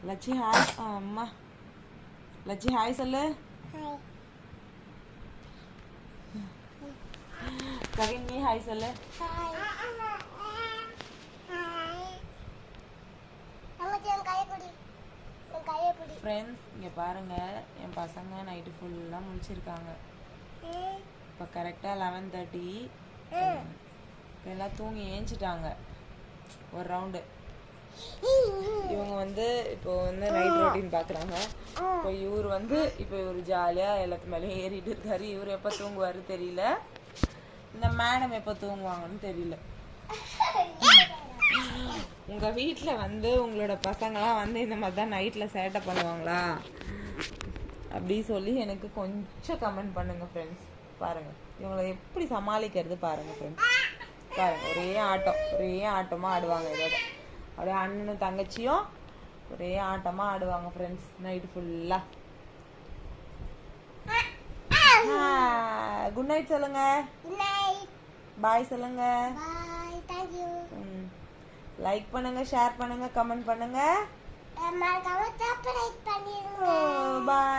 லட்சி hi. அம்மா லட்சி hi சொல்லு. கவின் நீ ஹாய் சொல்லு. ஃப்ரெண்ட்ஸ் இங்கே பாருங்க, என் பசங்க நைட்டு ஃபுல்லாக முடிச்சிருக்காங்க. இப்போ கரெக்டாக 11:30. இப்போ எல்லாம் தூங்கி ஏஞ்சிட்டாங்க ஒரு ரவுண்டு. இவங்க வந்து இப்போ வந்து நைட் ரொட்டீன் பார்க்குறாங்க. இப்போ இவர் வந்து இப்போ இவர் ஜாலியாக எல்லாத்து மேலேயும் ஏறிட்டு இருக்காரு. இவர் எப்போ தூங்குவார் தெரியல, இந்த மேடம் எப்போ தூங்குவாங்கன்னு தெரியல. உங்கள் வீட்டில் வந்து உங்களோட பசங்களாம் வந்து இந்த மாதிரி தான் நைட்டில் சேட்டை பண்ணுவாங்களா அப்படி சொல்லி எனக்கு கொஞ்சம் கமெண்ட் பண்ணுங்கள் ஃப்ரெண்ட்ஸ். பாருங்கள் இவங்களை எப்படி சமாளிக்கிறது பாருங்கள் ஃப்ரெண்ட்ஸ். பாருங்கள் ஒரே ஆட்டமாக ஆடுவாங்க. இதோட அப்படியே அண்ணனும் தங்கச்சியும் ஒரே ஆட்டமாக ஆடுவாங்க ஃப்ரெண்ட்ஸ் நைட்டு ஃபுல்லாக. குட் நைட் சொல்லுங்க. பாய் சொல்லுங்க. லைக் பண்ணுங்க, ஷேர் பண்ணுங்க, கமெண்ட் பண்ணுங்க. பாய்.